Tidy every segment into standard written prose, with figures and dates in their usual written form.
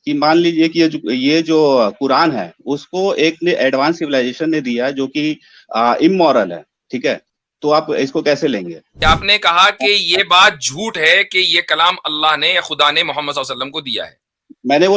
कि मान लीजिए कि ये जो कुरान है उसको एक ने एडवांस सिविलाइजेशन ने दिया जो कि इमोरल है, ठीक है। तो आप इसको कैसे लेंगे? आपने कहा कि ये बात झूठ है कि ये कलाम अल्लाह ने या खुदा ने मोहम्मद सल्लल्लाहु अलैहि वसल्लम को दिया है। मैंने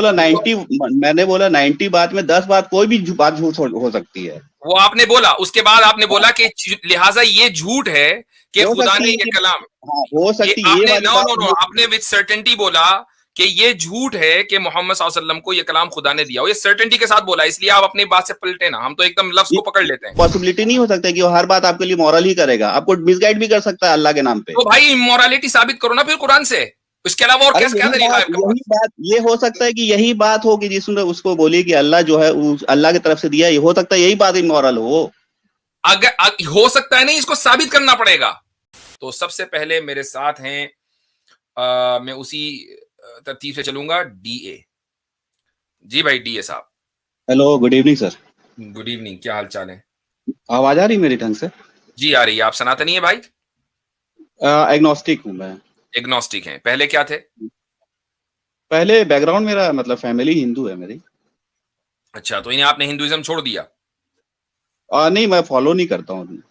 बोला 90 बात में 10 बात कोई भी बात झूठ हो सकती है। वो आपने बोला, उसके बाद आपने बोला कि लिहाजा ये झूठ है कि हो खुदा सकती ने है ये कि कलाम, हाँ, हो ये सकती है ये आपने वाली नो बात नो नो हो। आपने विद सर्टेनिटी बोला कि ये झूठ है कि मोहम्मद सल्लल्लाहु अलैहि वसल्लम को ये कलाम खुदा ने दिया, वो ये सर्टेनिटी के साथ बोला, इसलिए आप अपनी बात से पलटे ना, हम तो एकदम लफ्ज को पकड़ लेते हैं। पॉसिबिलिटी नहीं हो सकता कि वो हर बात आपके लिए मॉरल ही करेगा, आपको मिसगाइड भी कर सकता है अल्लाह के नाम पे। तो भाई इमोरालिटी साबित करो ना फिर कुरान से, इसके अलावा और अरे क्या क्या तरीका है आपके यही पास? बात ये हो सकता है कि यही बात हो कि जिसने उसको बोली कि अल्लाह जो है अल्लाह की तरफ से दिया, ये हो सकता है यही बात इमोरल हो। अगर हो सकता है नहीं, इसको साबित करना पड़ेगा। तो सबसे पहले मेरे साथ हैं, मैं उसी तरतीब से चलूंगा, डीए। जी भाई डीए साहब। Hello, good evening sir. Good evening, क्या हाल चाल है? आवाज आ रही मेरी ढंग से? जी आ रही है। आप सनातनी है भाई? एग्नोस्टिक हूँ मैं। एग्नोस्टिक हैं, पहले क्या थे? पहले बैकग्राउंड मेरा मतलब फैमिली हिंदू है मेरी। अच्छा, तो इन्हें आपने हिंदुइज्म छोड़ दिया? नहीं, मैं फॉलो नहीं करता हूँ।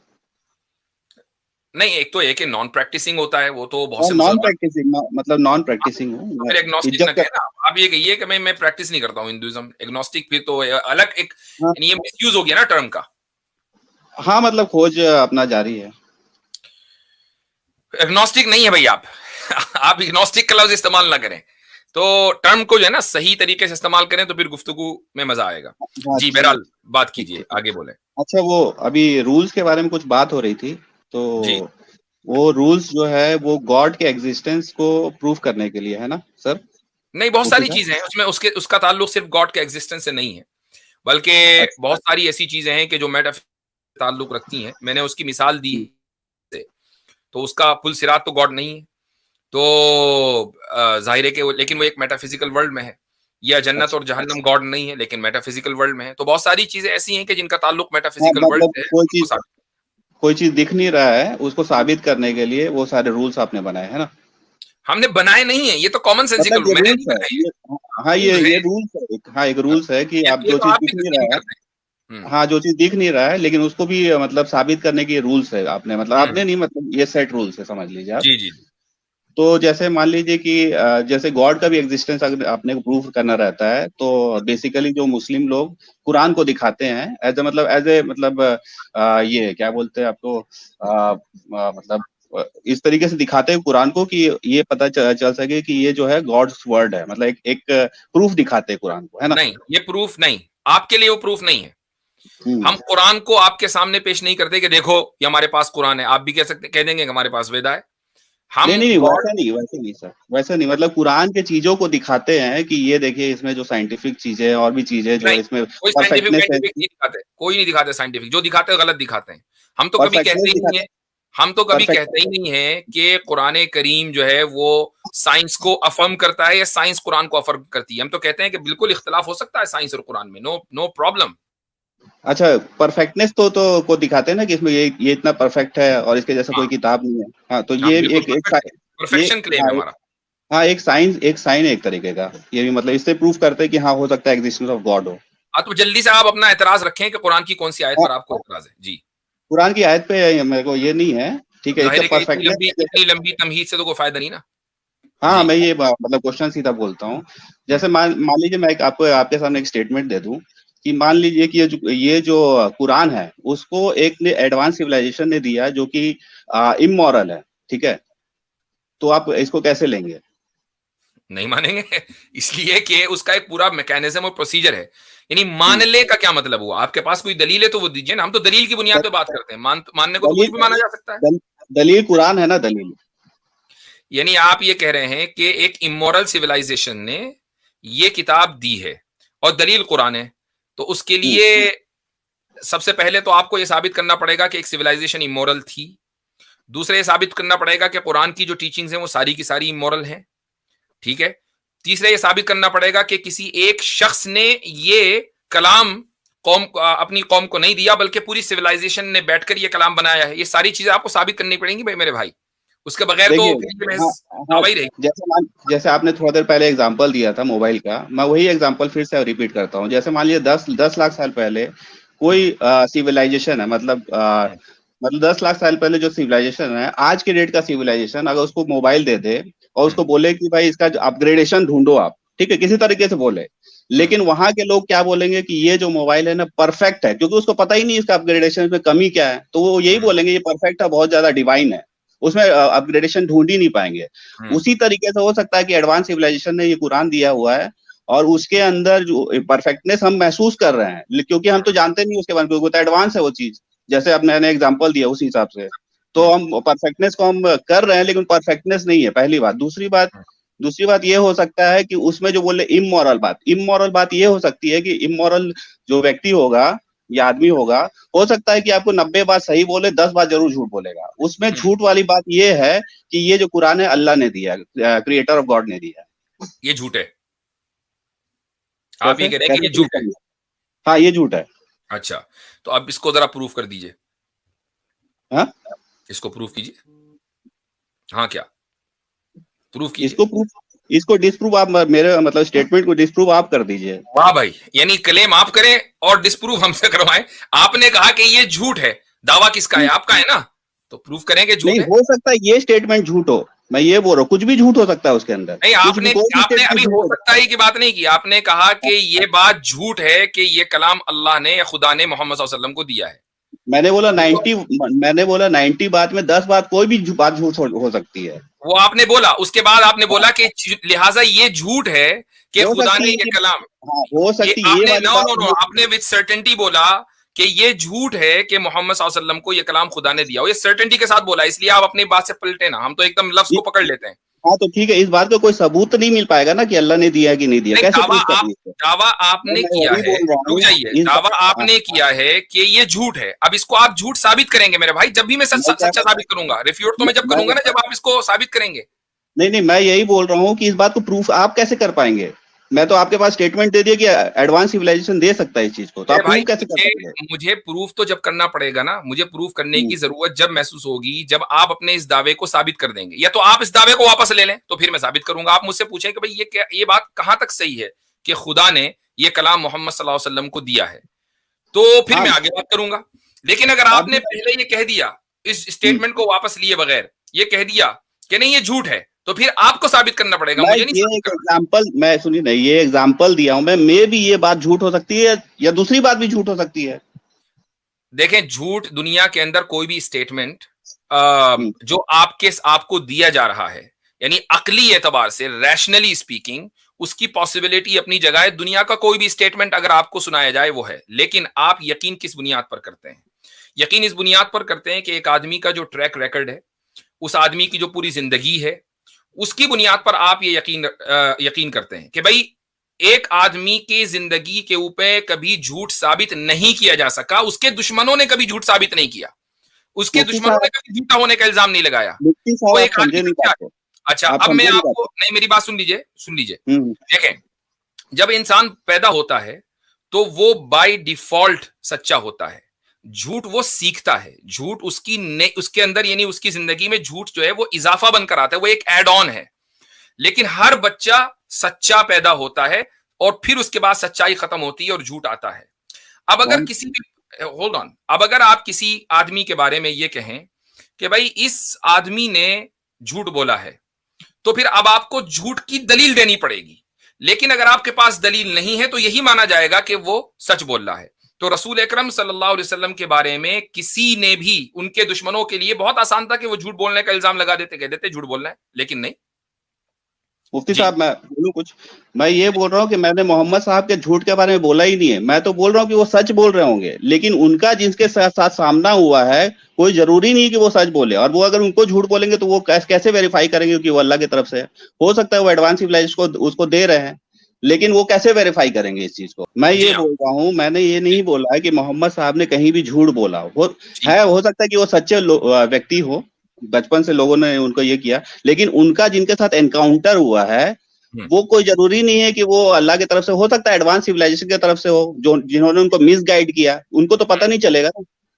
नहीं, एक तो एक नॉन प्रैक्टिसिंग होता है, वो तो बहुत से नॉन मुसलमान, प्रैक्टिसिंग मतलब नॉन आप प्रैक्टिसिंग हूँ तो मैं। फिर एग्नोस्टिक ना इज्जत कहें कर। ना। आप ये कहिए कि मैं प्रैक्टिस नहीं करता हूँ हिंदुइज्म। एग्नोस्टिक फिर तो अलग एक, हाँ, यानी ये मिसयूज हो गया ना टर्म का। हाँ, मतलब खोज अपना जारी है। एग्नोस्टिक नहीं है भाई आप। आप इग्नोस्टिक का लफ्ज इस्तेमाल ना करें। तो टर्म को जो है ना सही तरीके से इस्तेमाल करें तो फिर गुफ्तगू में मजा आएगा। हाँ, जी ठीक बहरहाल, बात ठीक कीजिए, ठीक है। आगे बोले। अच्छा, वो अभी रूल्स के बारे में कुछ बात हो रही थी, तो जी, वो रूल्स जो है वो गॉड के एग्जिस्टेंस को प्रूव करने के लिए है ना सर? नहीं बहुत वो सारी ठीक है। चीजें हैं उसमें, उसके उसका ताल्लुक सिर्फ गॉड के एग्जिस्टेंस से नहीं है, बल्कि अच्छा। बहुत सारी ऐसी चीजें हैं कि जो मेटाफिजिक्स ताल्लुक रखती हैं। मैंने उसकी मिसाल दी है, तो उसका पुल सिरात तो गॉड नहीं है, तो जाहिर है कि लेकिन वो एक मेटाफिजिकल वर्ल्ड में है। या जन्नत और अच्छा। जहन्नम गॉड नहीं है लेकिन मेटाफिजिकल वर्ल्ड में है। तो बहुत सारी चीजें ऐसी हैं कि जिनका ताल्लुक हाँ, मेटाफिजिकल वर्ल्ड मतलब से है, उनको साबित। कोई चीज दिख नहीं रहा है उसको साबित करने के लिए वो सारे रूल्स आपने बनाए है ना? हमने बनाए नहीं है, ये तो कॉमन सेंसिकल, मतलब ये मैंने रूल्स नहीं है बनाए, ये। हाँ, ये रूल्स है। ये रूल्स है हाँ, एक रूल्स है कि आप ये जो तो चीज आप भी दिख नहीं तस्लीम रहा है। करते हैं। हाँ, जो चीज दिख नहीं रहा है लेकिन उसको भी मतलब साबित करने के रूल्स है, आपने मतलब हम्म, आपने नहीं, मतलब ये सेट रूल्स है, समझ लीजिए आप। जी जी जी। तो जैसे मान लीजिए कि जैसे गॉड का भी एग्जिस्टेंस अगर आपने को प्रूव करना रहता है तो बेसिकली जो मुस्लिम लोग कुरान को दिखाते हैं एज ए मतलब ये क्या बोलते हैं आपको, मतलब इस तरीके से दिखाते हैं कुरान को कि ये पता चल सके कि ये जो है गॉड्स वर्ड है, मतलब एक प्रूफ दिखाते हैं कुरान को, है ना? नहीं, ये प्रूफ नहीं, आपके लिए वो प्रूफ नहीं है। हम्म। हम कुरान को आपके सामने पेश नहीं करते कि देखो ये हमारे पास कुरान है, आप भी कह सकते, कह देंगे कि हमारे पास वेदा है। नहीं, हम नहीं, नहीं, गॉड, वैसे नहीं सर, वैसे नहीं, मतलब कुरान के चीजों को दिखाते हैं कि ये देखिए इसमें जो साइंटिफिक चीजें और भी चीजें जो नहीं, इसमें कोई साइंटिफिक परफेक्टनेस है, वाइंटिफिक नहीं दिखाते, कोई नहीं दिखाते साइंटिफिक, जो दिखाते हैं गलत दिखाते हैं। हम तो कभी कहते परफेक्टनेस ही नहीं दिखाते है, हम तो कभी परफेक्ट कहते ही नहीं है कि कुरान करीम जो है वो साइंस को अफर्म करता है या साइंस कुरान को अफर्म करती है। हम तो कहते हैं कि बिल्कुल इख्तिलाफ हो सकता है साइंस और कुरान में, नो नो प्रॉब्लम। अच्छा, परफेक्टनेस तो को दिखाते हैं ना कि इसमें ये इतना परफेक्ट है और इसके जैसा हाँ कोई किताब नहीं है। हाँ, तो हाँ, ये बिल्कुल एक एक परफेक्ट है, ये परफेक्शन क्लेम हाँ है हमारा। हाँ, एक साइन है एक तरीके का, ये भी मतलब इससे प्रूफ करते हैं कि हाँ, हो सकता है एग्जिस्टेंस ऑफ गॉड हो। हाँ, तो जल्दी से आप अपना एतराज रखें कि कुरान की कौन सी आयत हाँ, पर आपको एतराज है। जी, कुरान की आयत पे मेरे को ये नहीं है, ठीक अब है, इसका जाहिर है कि परफेक्टनेस है जैसे। इतनी लंबी तमहीद से तो कोई फायदा नहीं ना। हाँ, जी मैं ये मतलब क्वेश्चन सीधा बोलता हूँ। जैसे हम्म, मान लीजिए मैं आपको आपके सामने एक स्टेटमेंट दे दूं कि मान लीजिए कि ये जो कुरान है उसको एक ने एडवांस सिविलाइजेशन ने दिया जो कि इमोरल है, ठीक है। तो आप इसको कैसे लेंगे? नहीं मानेंगे। इसलिए कि उसका एक पूरा मैकेनिज्म और प्रोसीजर है। यानी मान हम्म। ले का क्या मतलब हुआ? आपके पास कोई दलील है तो वो दीजिए ना, हम तो दलील की बुनियाद द- पे बात करते हैं, मानने को तो कुछ दलील भी माना जा सकता है। दल, दलील कुरान है ना, दलील। यानी आप ये कह रहे हैं कि एक इमोरल सिविलाइजेशन ने ये किताब दी है और दलील कुरान है, तो उसके हम्म। लिए सबसे पहले तो आपको यह साबित करना पड़ेगा कि एक सिविलाइजेशन इमोरल थी। दूसरा ये साबित करना पड़ेगा कि कुरान की जो टीचिंग्स हैं वो सारी की सारी इमोरल हैं, ठीक है। तीसरा ये साबित करना पड़ेगा कि किसी एक शख्स ने ये कलाम अपनी कौम को नहीं दिया बल्कि पूरी सिविलाइजेशन ने बैठकर ये कलाम बनाया है। ये सारी चीजें आपको साबित करनी पड़ेंगी भाई मेरे भाई। उसके बगैर तो देखिए, हाँ, हाँ, दावा ही रहेगी। जैसे आपने थोड़ा देर पहले एग्जांपल दिया था मोबाइल का, मैं वही एग्जांपल फिर से रिपीट करता हूँ। जैसे मान लीजिए 10 लाख साल पहले कोई सिविलाइजेशन है, मतलब 10 लाख साल पहले जो सिविलाइजेशन है, आज के डेट का सिविलाइजेशन अगर उसको मोबाइल दे दे और उसको बोले कि भाई इसका अपग्रेडेशन ढूंढो आप, ठीक है, किसी तरीके से बोले, लेकिन वहां के लोग क्या बोलेंगे कि ये जो मोबाइल है ना परफेक्ट है, क्योंकि उसको पता ही नहीं इसका अपग्रेडेशन में कमी क्या है, तो वो यही बोलेंगे ये परफेक्ट है, बहुत ज्यादा डिवाइन है, उसमें अपग्रेडेशन ढूंढ ही नहीं पाएंगे। उसी तरीके से हो सकता है कि एडवांस सिविलाइजेशन ने ये कुरान दिया हुआ है और उसके अंदर जो परफेक्टनेस हम महसूस कर रहे हैं, क्योंकि हम तो जानते नहीं उसके बारे में, क्योंकि एडवांस है वो चीज, जैसे अब मैंने एग्जांपल दिया उस हिसाब से, तो हम परफेक्टनेस को हम कर रहे हैं, लेकिन परफेक्टनेस नहीं है, पहली बात। दूसरी बात ये हो सकता है कि उसमें जो बोले इमोरल बात ये हो सकती है कि इमोरल जो व्यक्ति होगा या आदमी होगा, हो सकता है कि आपको 90 बात सही बोले, 10 बात जरूर झूठ बोलेगा। उसमें झूठ वाली बात ये है कि ये जो कुरान है अल्लाह ने दिया है, क्रिएटर ऑफ गॉड ने दिया है। ये झूठ है, आप ये कह रहे हैं कि ये झूठ है? हाँ, ये झूठ है। अच्छा, तो अब इसको जरा प्रूफ कर दीजिए। हाँ, इसको प्रूफ कीजिए। हाँ, क्या प्रूफ कीजिए? इसको डिस्प्रूव आप मेरे मतलब स्टेटमेंट को डिस्प्रूव आप कर दीजिए। वाह भाई, यानी क्लेम आप करें और डिस्प्रूव हमसे करवाएं। आपने कहा कि ये झूठ है, दावा किसका है? आपका है ना, तो प्रूफ करेंगे झूठ है। हो सकता है ये स्टेटमेंट झूठ हो, मैं ये बोल रहा हूँ, कुछ भी झूठ हो सकता है उसके अंदर। नहीं, आपने अभी हो सकता है की बात नहीं की, आपने कहा कि ये बात झूठ है कि ये कलाम अल्लाह ने या खुदा ने मोहम्मद सल्लल्लाहु अलैहि वसल्लम को दिया है। मैंने बोला 90 बात में 10 बात कोई भी बात झूठ हो सकती है, वो आपने बोला। उसके बाद आपने बोला कि लिहाजा ये झूठ है कि खुदा ने ये कलाम, हो सकती है, आपने विद सर्टेनिटी बोला कि ये झूठ है कि मोहम्मद सल्लल्लाहु अलैहि वसल्लम को ये कलाम खुदा ने दिया। ये सर्टेनिटी के साथ बोला, इसलिए आप अपनी बात से पलटे ना, हम तो एकदम लफ्ज को पकड़ लेते हैं। हाँ, तो ठीक है, इस बात का कोई सबूत नहीं मिल पाएगा ना कि अल्लाह ने दिया कि नहीं दिया। कैसे प्रूफ करेंगे? दावा आपने किया है, रुक जाइए, दावा आपने किया है कि ये झूठ है। अब इसको आप झूठ साबित करेंगे मेरे भाई, जब भी मैं सच्चा साबित करूंगा। रिफ्यूट तो मैं जब करूंगा ना, जब आप इसको साबित करेंगे। नहीं, मैं यही बोल रहा हूँ कि इस बात को प्रूफ आप कैसे कर पाएंगे? मैं तो आपके पास स्टेटमेंट दे दिया कि एडवांस सिविलाइजेशन दे सकता है इस चीज को, तो आप प्रूफ कैसे कर पाएंगे? मुझे प्रूफ तो जब करना पड़ेगा ना, मुझे प्रूफ करने की जरूरत जब महसूस होगी जब आप अपने इस दावे को साबित कर देंगे, या तो आप इस दावे को वापस ले लें तो फिर मैं साबित करूंगा। आप मुझसे पूछें कि भाई ये बात कहां तक सही है कि खुदा ने ये कलाम मोहम्मद सल्लल्लाहु अलैहि वसल्लम को दिया है, तो फिर मैं आगे बात करूंगा। लेकिन अगर आपने पहले ये कह दिया, इस स्टेटमेंट को वापस लिए बगैर ये कह दिया कि नहीं ये झूठ है, तो फिर आपको साबित करना पड़ेगा, मुझे नहीं। मैं सुनिए ना, ये एग्जांपल दिया हूं मैं, मे भी ये बात झूठ हो सकती है या दूसरी बात भी झूठ हो सकती है। देखें, झूठ दुनिया के अंदर कोई भी स्टेटमेंट जो आपको दिया जा रहा है, यानी अकली एतबार से, रैशनली स्पीकिंग, उसकी पॉसिबिलिटी अपनी जगह है। दुनिया का कोई भी स्टेटमेंट अगर आपको सुनाया जाए वो है, लेकिन आप यकीन किस बुनियाद पर करते हैं? यकीन इस बुनियाद पर करते हैं कि एक आदमी का जो ट्रैक रिकॉर्ड है, उस आदमी की जो पूरी जिंदगी है, उसकी बुनियाद पर आप ये यकीन करते हैं कि भाई एक आदमी की जिंदगी के ऊपर कभी झूठ साबित नहीं किया जा सका, उसके दुश्मनों ने कभी झूठ साबित नहीं किया, उसके दुश्मनों ने कभी झूठा होने का इल्जाम नहीं लगाया। वो एक आदमी। अच्छा, अब मैं आपको, नहीं, मेरी बात सुन लीजिए। देखें, जब इंसान पैदा होता है तो वो बाय डिफॉल्ट सच्चा होता है। झूठ वो सीखता है, झूठ उसके अंदर, यानी उसकी जिंदगी में झूठ जो है वो इजाफा बनकर आता है, वो एक एड ऑन है। लेकिन हर बच्चा सच्चा पैदा होता है और फिर उसके बाद सच्चाई खत्म होती है और झूठ आता है। अब अगर अब अगर आप किसी आदमी के बारे में ये कहें कि भाई इस आदमी ने झूठ बोला है, तो फिर अब आपको झूठ की दलील देनी पड़ेगी। लेकिन अगर आपके पास दलील नहीं है तो यही माना जाएगा कि वो सच बोल रहा है। तो रसूल अकरम सल्लल्लाहु अलैहि वसल्लम के बारे में किसी ने भी, उनके दुश्मनों के लिए बहुत आसान था कि वो झूठ बोलने का इल्जाम लगा देते, कह देते झूठ बोलना है, लेकिन नहीं। मुफ्ती साहब, मैं बोलूं कुछ? मैं ये बोल रहा हूँ कि मैंने मोहम्मद साहब के झूठ के बारे में बोला ही नहीं है। मैं तो बोल रहा हूँ कि वो सच बोल रहे होंगे, लेकिन उनका जिसके साथ सामना हुआ है कोई जरूरी नहीं कि वो सच बोले, और वो अगर उनको झूठ बोलेंगे तो वो कैसे वेरीफाई करेंगे कि वो अल्लाह की तरफ से है? हो सकता है वो एडवांस सिविलाइजेशन को उसको दे रहे हैं, लेकिन वो कैसे वेरीफाई करेंगे इस चीज को? मैं ये बोल रहा हूँ, मैंने ये नहीं बोला है कि मोहम्मद साहब ने कहीं भी झूठ बोला हो सकता है कि वो सच्चे व्यक्ति हो, बचपन से लोगों ने उनको ये किया, लेकिन उनका जिनके साथ एनकाउंटर हुआ है वो कोई जरूरी नहीं है कि वो अल्लाह की तरफ से, हो सकता है एडवांस सिविलाइजेशन की तरफ से हो, जो जिन्होंने उनको मिसगाइड किया, उनको तो पता नहीं चलेगा।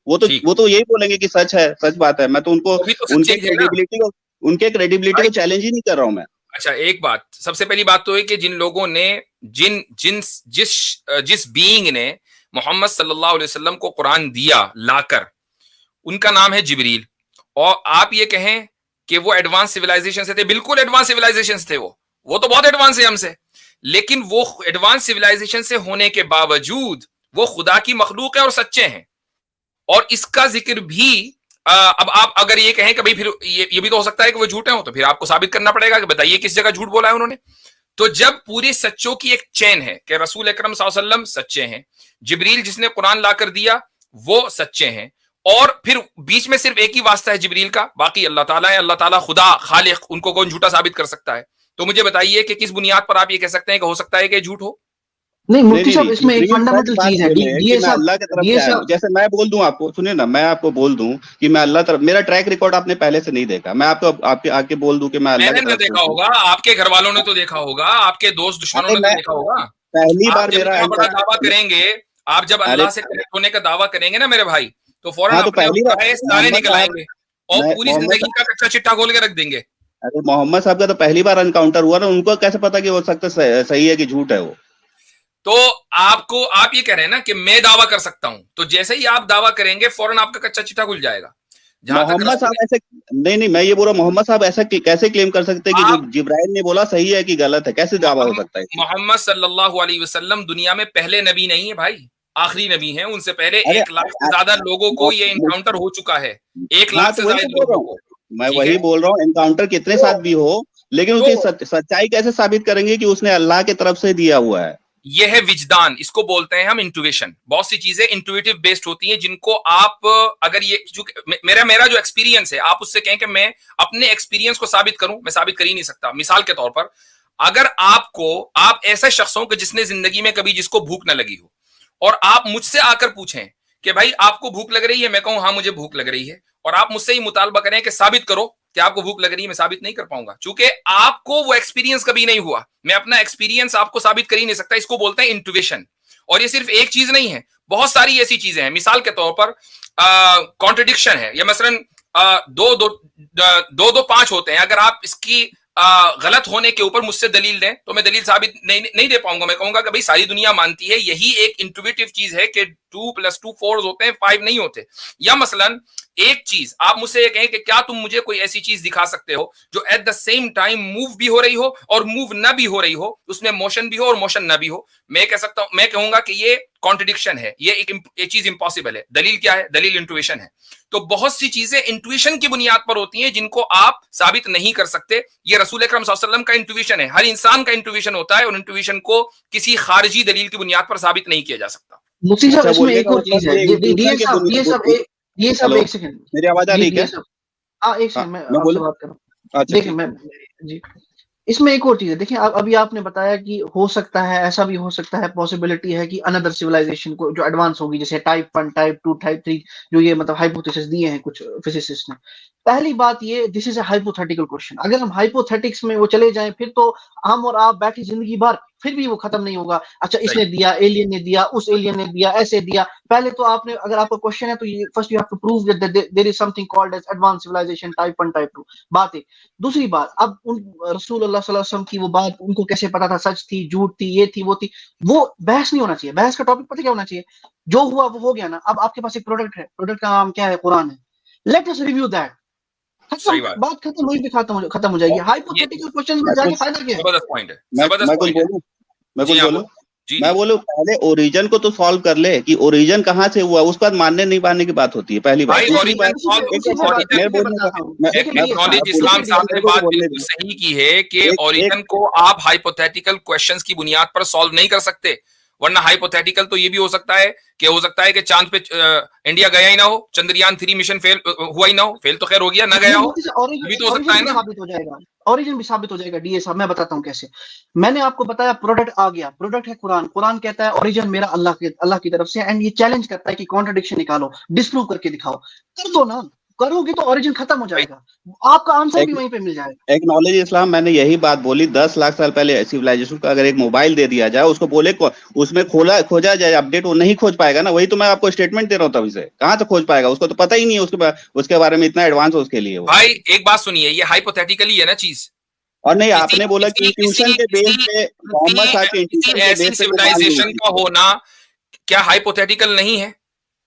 वो तो यही बोलेंगे कि सच है, सच बात है। मैं तो उनको उनके क्रेडिबिलिटी को उनके क्रेडिबिलिटी को चैलेंज ही नहीं कर रहा हूं मैं। अच्छा, एक बात, सबसे पहली बात तो है कि जिन लोगों ने जिस बीइंग ने मोहम्मद सल्लल्लाहु अलैहि वसल्लम को कुरान दिया लाकर, उनका नाम है जिब्रील। और आप ये कहें कि वो एडवांस सिविलाइजेशन से थे, बिल्कुल एडवांस सिविलाइजेशन से थे, वो तो बहुत एडवांस है हमसे, लेकिन वो एडवांस सिविलाइजेशन से होने के बावजूद वो खुदा की मखलूक है और सच्चे हैं। और इसका जिक्र भी अब आप अगर ये कहें कि भाई फिर ये भी तो हो सकता है कि वो झूठे हो, तो फिर आपको साबित करना पड़ेगा कि बताइए किस जगह झूठ बोला है उन्होंने। तो जब पूरे सच्चों की एक चेन है कि रसूल अकरम सल्लल्लाहु अलैहि वसल्लम सच्चे हैं, जिब्रील जिसने कुरान लाकर दिया वो सच्चे हैं, और फिर बीच में सिर्फ एक ही वास्ता है जिब्रील का, बाकी अल्लाह ताला है, अल्लाह ताला खुदा खालिक, उनको कौन झूठा साबित कर सकता है? तो मुझे बताइए कि किस बुनियाद पर आप ये कह सकते हैं कि हो सकता है कि झूठ हो? नहीं मुफ्ती साहब, इसमें एक फंडामेंटल चीज है, ये सब अल्लाह की तरफ से आया हूं। जैसे मैं बोल दूं आपको, सुनिए ना, मैं आपको बोल दूं कि मैं अल्लाह तरफ, मेरा ट्रैक रिकॉर्ड आपने पहले से नहीं देखा, मैं आपको आपके आके बोल दूं कि मैं अल्लाह की तरफ देखा होगा, आपके घर वालों ने तो देखा होगा, आपके दोस्त दुश्मनों ने तो देखा होगा। पहली बार मेरा बड़ा दावा करेंगे, आप जब अल्लाह से कनेक्ट होने का दावा करेंगे ना मेरे भाई, तो फौरन पहली बार सारे निकल आएंगे और पूरी जिंदगी का कच्चा चिट्ठा खोल के रख देंगे। अरे मोहम्मद साहब का तो पहली बार एनकाउंटर हुआ ना, उनको कैसे पता कि हो सकता सही है कि झूठ है वो? तो आप ये कह रहे हैं ना कि मैं दावा कर सकता हूं, तो जैसे ही आप दावा करेंगे फौरन आपका कच्चा चिट्ठा खुल जाएगा। मोहम्मद साहब ऐसे नहीं, मैं ये बोल रहा हूं, मोहम्मद साहब ऐसा कैसे क्लेम कर सकते हैं कि जो जिब्राइल ने बोला सही है कि गलत है? कैसे दावा हो सकता है? मोहम्मद सल्लल्लाहु अलैहि वसल्लम दुनिया में पहले नबी नहीं है भाई, आखिरी नबी है। उनसे पहले 1 लाख से ज्यादा लोगों को ये एनकाउंटर हो चुका है, 1 लाख से ज्यादा लोगों को। मैं वही बोल रहा हूँ, एनकाउंटर कितने साथ भी हो, लेकिन उसकी सच्चाई कैसे साबित करेंगे कि उसने अल्लाह की तरफ से दिया हुआ है? यह है विजदान, इसको बोलते हैं हम इंट्यूशन। बहुत सी चीजें इंट्यूटिव बेस्ड होती हैं, जिनको आप अगर ये मेरा जो एक्सपीरियंस है, आप उससे कहें कि मैं अपने एक्सपीरियंस को साबित करूं, मैं साबित कर ही नहीं सकता। मिसाल के तौर पर, अगर आप ऐसे शख्स हो कि जिसने जिंदगी में कभी जिसको भूख न लगी हो, और आप मुझसे आकर पूछें कि भाई आपको भूख लग रही है, मैं कहूं हाँ मुझे भूख लग रही है, और आप मुझसे ही मुतालबा करें कि साबित करो कि आपको भूख लग रही है, मैं साबित नहीं कर पाऊंगा, क्योंकि आपको वो एक्सपीरियंस कभी नहीं हुआ। मैं अपना एक्सपीरियंस आपको साबित कर ही नहीं सकता। इसको बोलते हैं इंट्यूशन। और ये सिर्फ एक चीज नहीं है, बहुत सारी ऐसी चीजें हैं। मिसाल के तौर पर कॉन्ट्रडिक्शन है, या मसलन 2-2-5 होते हैं, अगर आप इसकी गलत होने के ऊपर मुझसे दलील दें तो मैं दलील साबित नहीं दे पाऊंगा। मैं कहूंगा कि भाई सारी दुनिया मानती है, यही एक इंट्यूटिव चीज है कि 2 + 2 4 होते हैं, 5 नहीं होते। या मसलन एक चीज आप मुझसे ये कहें कि क्या तुम मुझे कोई ऐसी चीज दिखा सकते हो जो at the same time move भी हो रही हो और मूव न भी हो रही हो, उसमें मोशन भी हो और मोशन न भी हो? मैं कह सकता हूं, मैं कहूंगा कि ये कॉन्ट्रडिक्शन है, ये एक चीज इंपॉसिबल है। दलील क्या है? दलील इंट्यूशन है। तो बहुत सी चीजें इंट्यूशन की बुनियाद पर होती हैं जिनको आप साबित नहीं कर सकते। ये रसूल अकरम सल्लल्लाहु अलैहि वसल्लम का इंट्यूशन है, हर इंसान का इंट्यूशन होता है, और इंट्यूशन को किसी खारिजी दलील की बुनियाद पर साबित नहीं किया जा सकता। मुफ्ती साहब, इसमें एक और चीज है, ये सब एक सेकंड, मेरी आवाज आ रही है? एक सेकंड, मैं आपसे बात कर रहा हूं। देखिए मैं जी, इसमें एक और चीज है। देखिए अभी आपने बताया कि हो सकता है, ऐसा भी हो सकता है, पॉसिबिलिटी है कि अनदर सिविलाइजेशन को जो एडवांस होगी, जैसे टाइप 1, टाइप 2, टाइप 3, जो ये मतलब हाइपोथेसिस दिए हैं कुछ फिजिसिस्ट ने। पहली बात ये, this is a hypothetical question. अगर हम हाइपोथेटिक्स में वो चले जाएं, फिर तो हम और आप बैठी जिंदगी भर, फिर भी वो खत्म नहीं होगा। अच्छा, इसने दिया, एलियन ने दिया, उस एलियन ने दिया, ऐसे दिया। पहले तो आपने, अगर आपका क्वेश्चन है तो first you have to prove that there is something called as advance civilisation, type 1, type 2। बात एक। दूसरी बात, अब उन रसूल अल्लाह सल्लल्लाहु अलैहि वसल्लम की वो बात, उनको कैसे पता था सच थी, झूठ थी, ये थी, वो थी? वो बहस नहीं होना चाहिए। बहस का टॉपिक पता क्या होना चाहिए? जो हुआ वो हो गया ना। अब आपके पास एक प्रोडक्ट है, प्रोडक्ट का नाम क्या है? कुरान है। Let us review that. बात खत्म, वहीं पे खत्म हो जाएगी। हाइपोथेटिकल क्वेश्चन में जाके फायदा क्या है? जबरदस्त पॉइंट है, जबरदस्त पॉइंट है। मैं बोलूं पहले ओरिजिन को तो सॉल्व कर ले कि ओरिजिन कहां से हुआ, उसके बाद मानने नहीं मानने की बात होती है। पहली बात। इस्लाम साहब ने बात बिल्कुल सही की है कि ओरिजिन को आप हाइपोथेटिकल क्वेश्चंस की बुनियाद पर सॉल्व नहीं कर सकते, वरना हाइपोथेटिकल तो ये भी हो सकता है कि चांद पे इंडिया गया ही ना हो, चंद्रयान 3 मिशन फेल हुआ ही ना हो। फेल तो खैर हो गया, ना गया हो, भी तो हो सकता है ना। साबित हो जाएगा, ओरिजिन भी साबित हो जाएगा। डीए साहब, मैं बताता हूँ कैसे। मैंने आपको बताया प्रोडक्ट आ गया, प्रोडक्ट है कुरान। कुरान कहता है ओरिजिन मेरा अल्लाह की तरफ से, एंड ये चैलेंज करता है कि कॉन्ट्रडिक्शन निकालो, डिस्प्रूव करके दिखाओ। कर दो ना, करोगे तो ओरिजिन खत्म हो जाएगा, आपका आंसर भी वहीं पे मिल जाएगा। एक्नॉलेज इस्लाम, मैंने यही बात बोली, 10 लाख साल पहले सिविलाइजेशन को अगर एक मोबाइल दे दिया जाए, उसको बोले उसमें खोजा जाए अपडेट, वो नहीं खोज पाएगा ना। वही तो मैं आपको स्टेटमेंट दे रहा हूँ तभी से, कहाँ से खोज पाएगा? उसको तो पता ही नहीं है उसके बारे में, इतना एडवांस हो उसके लिए वो। भाई एक बात सुनिए, ये हाइपोथेटिकली है ना चीज। और नहीं, आपने बोला कि इंट्यूशन के बेस पे मोहम्मद साहब के इंट्यूशन के बेस पे सिविलाइजेशन का होना क्या हाइपोथेटिकल नहीं है?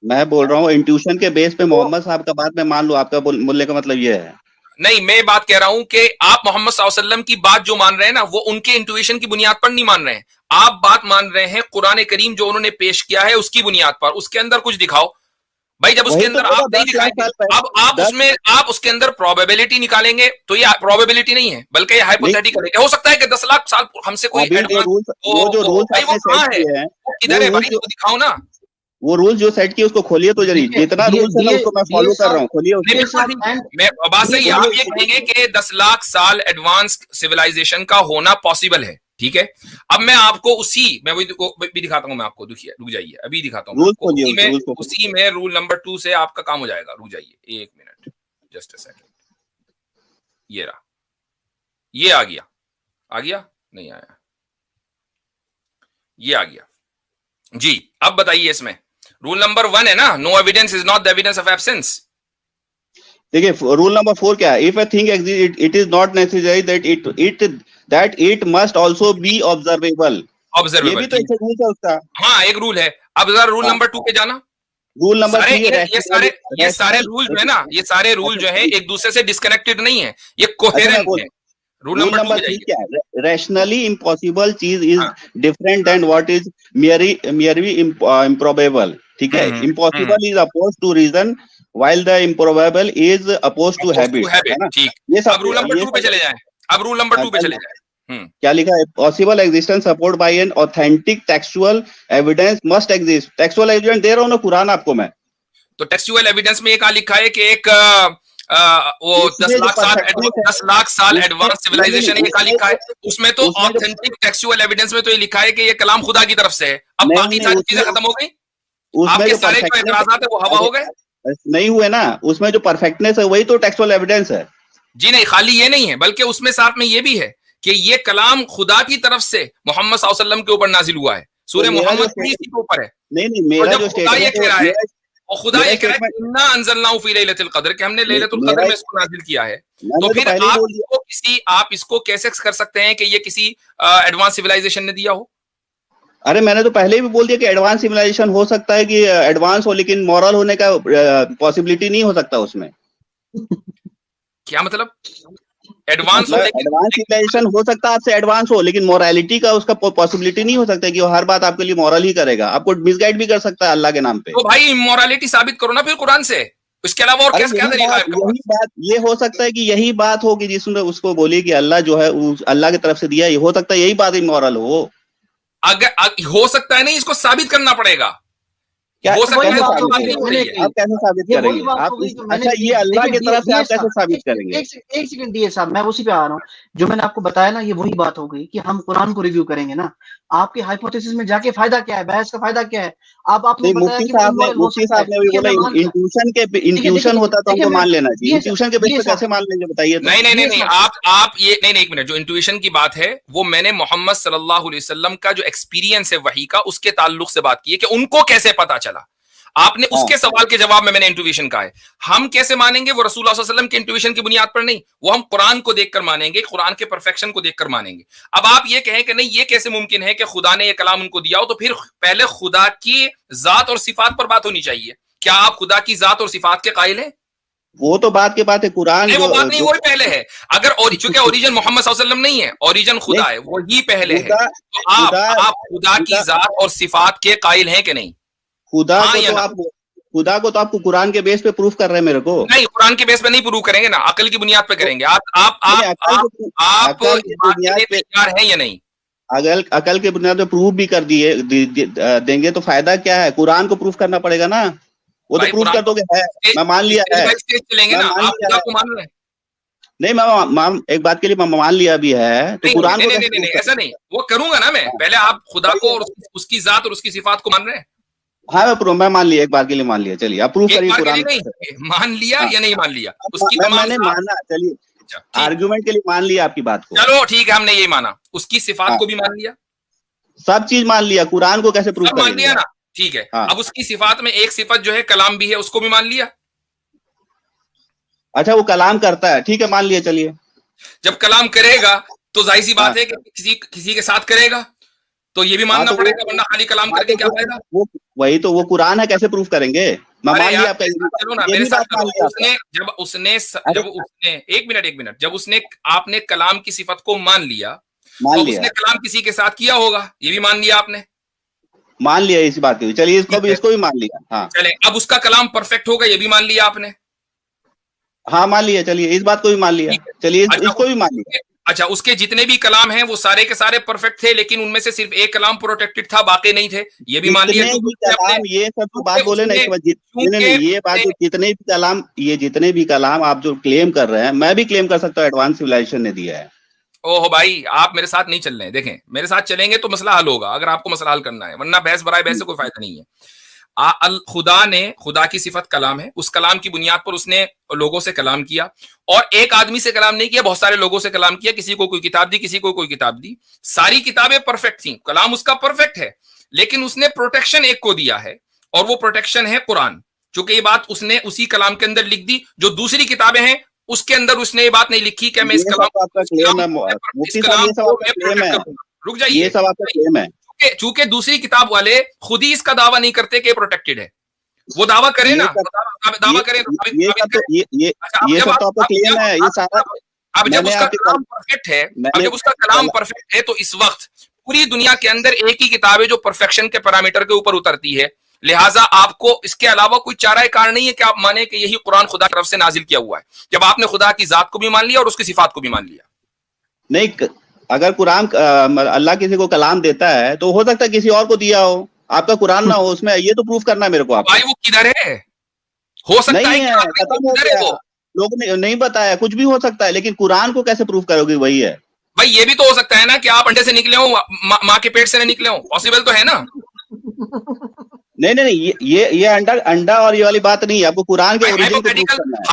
मैं बोल रहा हूँ इंट्यूशन के बेस पे मोहम्मद साहब का बात मैं मान लूं, आपका बोलने का मतलब ये है? नहीं, मैं बात कह रहा हूं कि आप मोहम्मद सल्लल्लाहु अलैहि वसल्लम की बात जो मान रहे हैं ना, वो उनके इंट्यूशन की बुनियाद पर नहीं मान रहे हैं। आप बात मान रहे हैं कुरान करीम जो उन्होंने पेश किया है उसकी बुनियाद पर, उसके अंदर कुछ दिखाओ। भाई जब उसके अंदर आप नहीं दिखाएंगे, अब आप उसके अंदर प्रोबेबिलिटी निकालेंगे तो ये प्रोबेबिलिटी नहीं है, बल्कि ये हाइपोथेटिकल है। हो सकता है कि 10 लाख साल हमसे कोई एडवांस वो जो रूल्स आपने सेट किए हैं, इधर है भाई, वो दिखाओ ना। वो रूल जो सेट किए उसको खोलिए तो जरूर, जितना रूल्स है ना उसको मैं फॉलो कर रहा हूँ, खोलिए। मैं बात सही, आप ये कहेंगे कि 10 लाख साल एडवांस सिविलाइजेशन का होना पॉसिबल है, ठीक है। अब मैं आपको मैं वही भी दिखाता हूँ, मैं आपको रुक जाइए, अभी दिखाता हूँ उसी में रूल नंबर 2 से आपका काम हो जाएगा। रुक जाइए 1 मिनट, जस्ट अ सेकंड। ये रहा, ये आ गया नहीं आया, ये आ गया जी। अब बताइए, इसमें रूल नंबर 1 है ना, no evidence is not the evidence of absence. देखिए रूल नंबर 4 क्या है? If a thing exist it is not necessary that it must also be observable. ये भी तो एक रूल है उसका। हाँ, एक रूल है। अब जरा रूल नंबर 2 पे जाना। रूल नंबर 3 ये सारे रूल जो है ना, ये सारे रूल जो है एक दूसरे से डिस्कनेक्टेड नहीं है, ये कोहेरेंट है। रूल नंबर 3 क्या है? रैशनली इम्पॉसिबल चीज is different than what is merely improbable, ठीक है। Impossible is opposed to reason while the improbable is opposed to habit, है ना? ठीक। ये सब अब रूल नंबर 2 पे चले जाएं। अब रूल नंबर 2 पे चले जाएं। क्या लिखा है? Possible existence support by an authentic textual evidence must exist. Textual evidence दे रहा हूं ना कुरान आपको मैं। तो टेक्सुअल एविडेंस में एक लिखा है कि एक वो 10 लाख साल एडवांस सिविलाइजेशन एक लिखा है, उसमें तो ऑथेंटिक टेक्सुअल एविडेंस में तो ये लिखा है कि ये कलाम खुदा की तरफ से है। अब बाकी सारी चीजें खत्म हो गई, आपके सारे जो एतराज़ात है वो हवा हो गए, नहीं हुए ना। उसमें जो परफेक्टनेस है वही तो टेक्सुअल एविडेंस है जी। नहीं, खाली ये नहीं है, बल्कि उसमें साथ में ये भी है कि ये कलाम खुदा की तरफ से मोहम्मद सल्लल्लाहु अलैहि वसल्लम के ऊपर नाजिल हुआ है। सूरह मोहम्मद के ऊपर है। नहीं, मेरा जो स्टेटमेंट है, और खुदा ये कह रहा है इन्ना अंज़लनाहु फी लैलतिल क़द्र, कि हमने लैलतुल क़द्र में इसको नाजिल किया है। तो फिर आप इसको कैसे कर सकते हैं कि ये किसी एडवांस सिविलाइजेशन ने दिया हो? अरे मैंने तो पहले भी बोल दिया कि एडवांस सिविलाइजेशन हो सकता है कि एडवांस हो, लेकिन मॉरल होने का पॉसिबिलिटी नहीं हो सकता उसमें। क्या मतलब? एडवांस सिविलाइजेशन हो सकता है आपसे एडवांस हो, लेकिन मोरालिटी का उसका पॉसिबिलिटी नहीं हो सकता कि वो हर बात आपके लिए मॉरल ही करेगा। आपको मिसगाइड भी कर सकता है अल्लाह के नाम पे। तो भाई इमोरालिटी साबित करो ना फिर कुरान से, इसके अलावा और क्या तरीका है? यही बात, ये हो सकता है कि यही बात हो कि जिसमें उसको बोली कि अल्लाह जो है अल्लाह की तरफ से दिया, ये हो सकता है यही बात इमोरल हो। अगर हो सकता है नहीं, इसको साबित करना पड़ेगा। हो सकता है आप कैसे साबित करेंगे? आप अच्छा, ये अल्लाह की तरफ से आप कैसे साबित करेंगे? एक सेकंड दिए साहब, मैं उसी पे आ रहा हूँ। जो मैंने आपको बताया ना, ये वही बात हो गई कि हम कुरान को रिव्यू करेंगे ना। आपके हाइपोथेसिस में जाके फायदा क्या है? बहस का फायदा क्या है? आपने बताया कि मुफ्ती साहब ने भी बोला इंट्यूशन होता तो हमको मान लेना चाहिए। इंट्यूशन के बेस पे कैसे मान लेंगे बताइए? नहीं, आप ये नहीं, एक मिनट। जो इंट्यूशन की बात है वो मैंने मोहम्मद सल्लल्लाहु अलैहि वसल्लम का जो एक्सपीरियंस है वही का, उसके ताल्लुक से बात की है कि उनको कैसे पता चला। आपने उसके सवाल के जवाब में मैंने इंट्यूशन कहा है। हम कैसे मानेंगे? वो रसूल सल्लल्लाहु अलैहि वसल्लम के इंट्यूशन की बुनियाद पर नहीं, वो हम कुरान को देखकर मानेंगे, कुरान के परफेक्शन को देखकर मानेंगे। अब आप ये कहें कि नहीं, ये कैसे मुमकिन है कि खुदा ने ये कलाम उनको दिया हो, तो फिर पहले खुदा की जात और सिफात पर बात होनी चाहिए। क्या आप खुदा की जात और सिफात के कायल हैं? वो तो बात की बात है, कुरान नहीं, वो बात नहीं, वही पहले है। अगर चूंकि ओरिजिन मोहम्मद सल्लल्लाहु अलैहि वसल्लम नहीं है, ओरिजिन खुदा है, वही पहले है। तो आप खुदा की जात और सिफात के कायल हैं कि नहीं? खुदा को तो आपको कुरान के बेस पे प्रूफ कर रहे हैं मेरे को। नहीं, कुरान के बेस पे नहीं प्रूफ करेंगे ना, अकल की बुनियाद पे करेंगे। आप तैयार हैं या नहीं? अकल के बुनियाद पे प्रूफ भी कर देंगे तो फायदा क्या है? कुरान को प्रूफ करना पड़ेगा ना। वो तो प्रूफ कर दोगे है, मैं मान लिया है। चलेंगे ना, आप खुदा को मान रहे हैं? नहीं, मैं एक बात के लिए मैं मान लिया भी है, तो कुरान को नहीं, ऐसा नहीं, वो करूंगा ना मैं। पहले आप खुदा को और उसकी जात और उसकी सिफात को मान रहे हैं? हाँ मैं मान लिया, एक बार के लिए मान लिया, चलिए आप प्रूफ करिए कुरान। नहीं मान लिया या नहीं मान लिया उसकी मैंने माना, चलिए आर्गुमेंट के लिए मान लिया आपकी बात को। चलो ठीक है, हमने ये माना, उसकी सिफात को भी मान लिया, सब चीज मान लिया, कुरान को कैसे प्रूफ मान लिया ना, ठीक है। अब उसकी सिफात में एक सिफत जो है कलाम भी है, उसको भी मान लिया। अच्छा वो कलाम करता है, ठीक है मान लिया, चलिए। जब कलाम करेगा तो जाहिर सी बात है कि किसी के साथ करेगा, तो ये भी मानना पड़ेगा, वरना खाली कलाम करके क्या फायदा। वही तो वो कुरान है, कैसे प्रूफ करेंगे? मैं मान लिया आपका, चलो ना मेरे साथ जब उसने एक मिनट जब उसने आपने कलाम की सिफत को मान लिया, तो उसने कलाम किसी के साथ किया होगा, ये भी मान लिया आपने। मान लिया इस बात की, चलिए इसको भी मान लिया। हाँ चले, अब उसका कलाम परफेक्ट होगा, ये भी मान लिया आपने। हाँ मान लिया, चलिए इस बात को भी मान लिया, चलिए इसको भी मान लिया। अच्छा, उसके जितने भी कलाम हैं वो सारे के सारे परफेक्ट थे, लेकिन उनमें से सिर्फ एक कलाम प्रोटेक्टेड था, बाकी नहीं थे, ये भी मान लिया। ये सब तो बात बोले ना, ये बात जितने भी कलाम आप जो क्लेम कर रहे हैं, मैं भी क्लेम कर सकता हूँ एडवांस सिविलाइजेशन ने दिया है। ओहो भाई, आप मेरे साथ नहीं चल रहे हैं। देखें, मेरे साथ चलेंगे तो मसला हल होगा, अगर आपको मसला हल करना है, वरना बहस बराए बहस से कोई फायदा नहीं है। खुदा की सिफत कलाम है, उस कलाम की बुनियाद पर उसने लोगों से कलाम किया, और एक आदमी से कलाम नहीं किया, बहुत सारे लोगों से कलाम किया, किसी को कोई किताब दी, किसी को कोई किताब दी, सारी किताबें परफेक्ट थी, कलाम उसका परफेक्ट है, लेकिन उसने प्रोटेक्शन एक को दिया है, और वो प्रोटेक्शन है कुरान। चूंकि ये बात उसने उसी कलाम के अंदर लिख दी, जो दूसरी किताबें हैं उसके अंदर उसने ये बात नहीं लिखी कि मैं इस कलाम रुक जाइए, ये सब आपका क्लेम है। चूंकि दूसरी किताब वाले खुद ही इसका दावा नहीं करते कि प्रोटेक्टेड है, वो दावा करे ना, दावा करे। ये सब तो आपका क्लेम है, ये सारा। अब जब उसका कलाम परफेक्ट है, तो इस वक्त पूरी दुनिया के अंदर एक ही किताब है जो परफेक्शन के पैरामीटर के ऊपर उतरती है, लिहाजा आपको इसके अलावा कोई चारा कार नहीं है कि आप माने कि यही कुरान खुदा की तरफ से नाजिल किया हुआ है, जब आपने खुदा की जात को भी मान लिया और उसकी सिफात को भी मान लिया। नहीं, अगर कुरान अल्लाह किसी को कलाम देता है तो हो सकता है किसी और को दिया हो, आपका कुरान ना हो उसमें, ये तो प्रूफ करना है मेरे को। आप भाई वो किधर है? हो सकता नहीं है, खत्म हो गया, लोगों ने नहीं बताया, कुछ भी हो सकता है, लेकिन कुरान को कैसे प्रूफ करोगे? वही है भाई, ये भी तो हो सकता है ना कि आप अंडे से निकले हो, माँ के पेट से नहीं निकले हो, पॉसिबल तो है ना। नहीं, ये अंडा और ये वाली बात नहीं है, आपको कुरान के ओरिजिन को प्रूफ करना है।